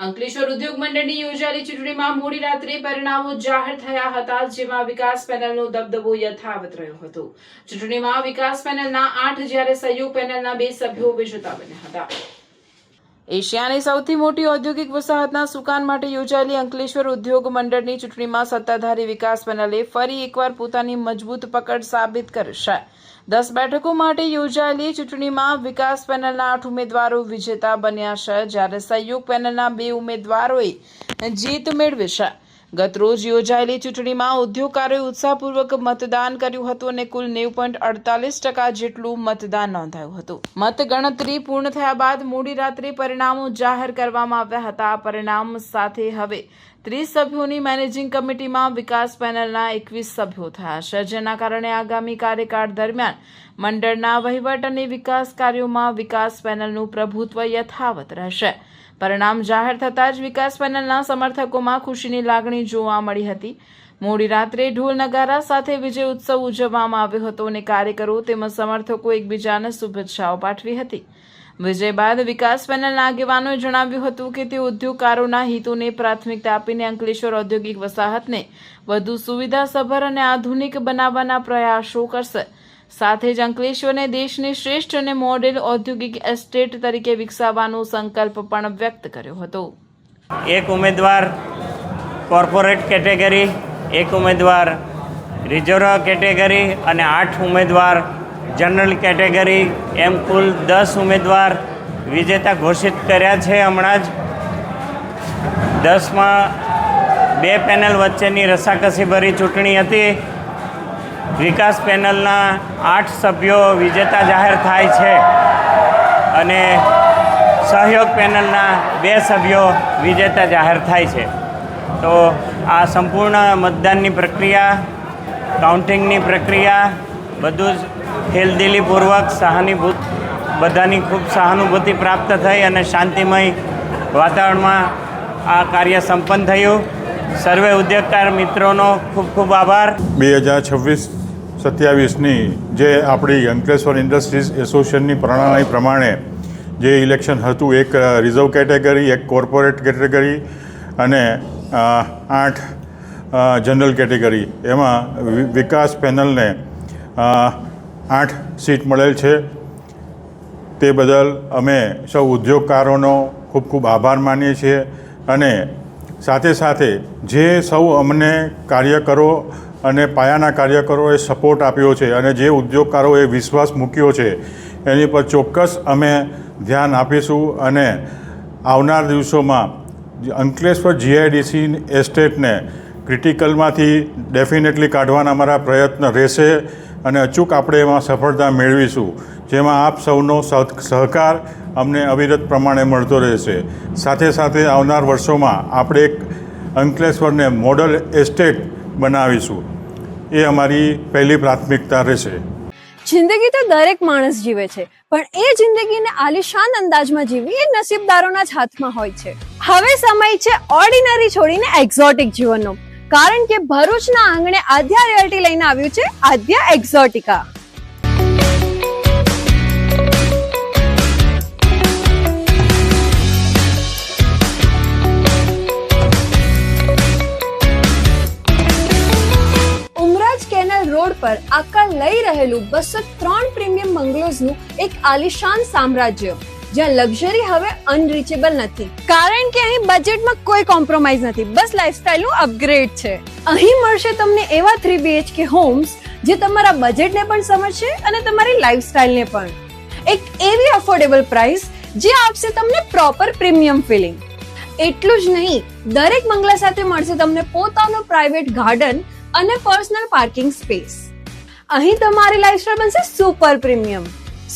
અંકલેશ્વર ઉદ્યોગ મંડળની યોજાયેલી ચૂંટણીમાં મોડી રાત્રે પરિણામો જાહેર થયા હતા, જેમાં વિકાસ પેનલનો દબદબો યથાવત રહ્યો હતો. ચૂંટણીમાં વિકાસ પેનલના 8 જ્યારે સહયોગ પેનલના 2 સભ્યો વિજેતા બન્યા હતા. એશિયાની સૌથી મોટી ઔદ્યોગિક વસાહતના સુકાન માટે યોજાયેલી અંકલેશ્વર ઉદ્યોગ મંડળની ચૂંટણીમાં સત્તાધારી વિકાસ પેનલે ફરી એકવાર પોતાની મજબૂત પકડ સાબિત કરી છે. 10 બેઠકો માટે યોજાયેલી ચૂંટણીમાં વિકાસ પેનલના 8 ઉમેદવારો વિજેતા બન્યા છે, જ્યારે સહયોગ પેનલના 2 ઉમેદવારોએ જીત મેળવી છે. ગત રોજ યોજાયેલી ચૂંટણીમાં ઉદ્યોગકારોએ ઉત્સાહપૂર્વક મતદાન કર્યું હતું અને કુલ 90.48% જેટલું મતદાન નોંધાયું હતું. મતગણતરી પૂર્ણ થયા બાદ મોડી રાત્રે પરિણામો જાહેર કરવામાં આવ્યા હતા. પરિણામ સાથે હવે 30 સભ્યોની મેનેજિંગ કમિટીમાં વિકાસ પેનલના 21 સભ્યો થયા છે, જેના કારણે આગામી કાર્યકાળ દરમિયાન મંડળના વહીવટ અને વિકાસ કાર્યોમાં વિકાસ પેનલનું પ્રભુત્વ યથાવત રહેશે. પરિણામ જાહેર થતાં જ વિકાસ પેનલના સમર્થકોમાં ખુશીની લાગણી જોવા મળી હતી. મોડી રાત્રે ઢોલ નગારા સાથે વિજય ઉત્સવ ઉજવવામાં આવ્યો હતો અને કાર્યકરો તેમજ સમર્થકો એકબીજાને શુભેચ્છાઓ પાઠવી હતી. વિજય બાદ વિકાસ પેનલના આગેવાનોએ જણાવ્યું હતું કે તેઓ ઉદ્યોગકારોના હિતોને પ્રાથમિકતા આપીને અંકલેશ્વર ઔદ્યોગિક વસાહતને વધુ સુવિધાસભર અને આધુનિક બનાવવાના પ્રયાસો કરશે. સાથે જ અંકલેશ્વરને દેશની શ્રેષ્ઠ અને મોડેલ ઔદ્યોગિક એસ્ટેટ તરીકે વિકસાવવાનો સંકલ્પ પણ વ્યક્ત કર્યો હતો. એક ઉમેદવાર કોર્પોરેટ કેટેગરી, એક ઉમેદવાર રિઝર્વ કેટેગરી અને 8 ઉમેદવાર જનરલ કેટેગરી, એમ કુલ 10 ઉમેદવાર વિજેતા ઘોષિત કર્યા છે. હમણાં જ 10માં 2 પેનલ વચ્ચેની રસાકસીભરી ચૂંટણી હતી. વિકાસ પેનલના 8 સભ્યો વિજેતા જાહેર થાય છે અને સહયોગ પેનલના 2 સભ્યો વિજેતા જાહેર થાય છે. તો આ સંપૂર્ણ મતદાનની પ્રક્રિયા, કાઉન્ટિંગની પ્રક્રિયા બધું જ ખેલદિલીપૂર્વક બધાની ખૂબ સહાનુભૂતિ પ્રાપ્ત થઈ અને શાંતિમય વાતાવરણમાં આ કાર્ય સંપન્ન થયું. સર્વે ઉદ્યોગકાર મિત્રોનો ખૂબ ખૂબ આભાર. 2026-27ની જે આપણી અંકલેશ્વર ઇન્ડસ્ટ્રીઝ એસોસિએશનની પ્રણાલી પ્રમાણે જે ઇલેક્શન હતું, એક રિઝર્વ કેટેગરી, એક કોર્પોરેટ કેટેગરી અને 8 જનરલ કેટેગરી, એમાં વિકાસ પેનલને 8 સીટ મળેલ છે. તે બદલ અમે સૌ ઉદ્યોગકારોનો ખૂબ ખૂબ આભાર માનીએ છીએ અને સાથે સાથે જે સૌ અમને કાર્યકરો અને પાયાના કાર્યકરોએ સપોર્ટ આપ્યો છે અને જે ઉદ્યોગકારોએ વિશ્વાસ મૂક્યો છે એની પર ચોક્કસ અમે ધ્યાન આપીશું અને આવનાર દિવસોમાં અંકલેશ્વર જીઆઈડીસી એસ્ટેટને ક્રિટિકલમાંથી ડેફિનેટલી કાઢવાના અમારા પ્રયત્ન રહેશે અને અચૂક આપણે એમાં સફળતા મેળવીશું, જેમાં આપ સૌનો સહકાર અમને અવિરત પ્રમાણે મળતો રહેશે. સાથે સાથે આવનાર વર્ષોમાં આપણે એક અંકલેશ્વરને મોડલ એસ્ટેટ બનાવીશું. એ અમારી પહેલી પ્રાથમિકતા રહેશે. જિંદગી તો દરેક માણસ જીવે છે, પણ એ જિંદગીને આલિશાન અંદાજમાં જીવવી એ નસીબદારોના જ હાથમાં હોય છે. હવે સમય છે ઓર્ડિનરી છોડીને એક્ઝોટિક જીવનનો, કારણ કે ભરૂચના આંગણે આદ્યા રિયલ્ટી લઈને આવ્યું છે આદ્યા એક્ઝોટિકા. રોડ પર આકાર લઈ રહેલું 203 પ્રીમિયમ બંગલોઝનું એક આલિશાન સામ્રાજ્ય, જ્યાં લક્ઝરી હવે અનરીચેબલ નથી, કારણ કે અહીં બજેટમાં કોઈ કોમ્પ્રોમાઇઝ નથી, બસ લાઇફસ્ટાઇલનું અપગ્રેડ છે. અહીં મળશે તમને એવા 3 BHK હોમ્સ જે તમારા બજેટને પણ સમજશે અને તમારી લાઇફસ્ટાઇલને પણ. એક એવી અફોર્ડેબલ પ્રાઇસ જે આપશે તમને પ્રોપર પ્રીમિયમ ફીલિંગ. એટલું જ નહીં, દરેક બંગલા સાથે મળશે તમને પોતાનો પ્રાઇવેટ ગાર્ડન અને પર્સનલ પાર્કિંગ સ્પેસ. અહીં તમારી લાઇફસ્ટાઇલ બનશે super premium.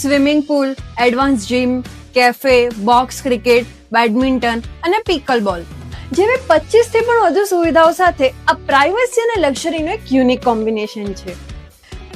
Swimming pool, advance gym, cafe, box cricket, badminton અને પિકલ બોલ જેવી 25 થી પણ વધુ સુવિધાઓ સાથે આ પ્રાઇવસી અને લક્ઝરીનું એક યુનિક કોમ્બિનેશન છે.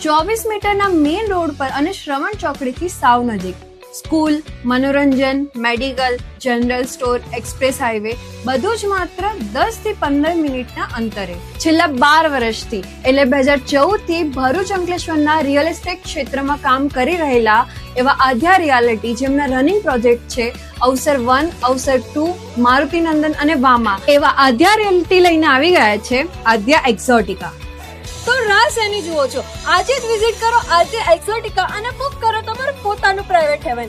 24 મીટરના મેઇન રોડ પર અને શ્રવણ ચોકડીથી સાવ નજીક સ્કૂલ, મનોરંજન, medical, general store, express highway બધું જ માત્ર 10 થી 15 મિનિટના અંતરે. છેલ્લા 12 વર્ષથી એટલે 2014 થી ભરૂચ અંકલેશ્વરના રિયલ એસ્ટેટ ક્ષેત્રમાં કામ કરી રહેલા એવા આધ્યા રિયાલિટી, જેમના રનિંગ પ્રોજેક્ટ છે અવસર 1, અવસર 2, મારુતિનંદન અને વામા, એવા આધ્યા રિયાલિટી લઈને આવી ગયા છે આધ્યા એક્ઝોટિકા. તો રાહ શેની જુઓ છો? આજે જ વિઝિટ કરો આધ્યા એક્ઝોટિકા અને બુક કરો તમારું પોતાનું પ્રાઇવેટ હેવન.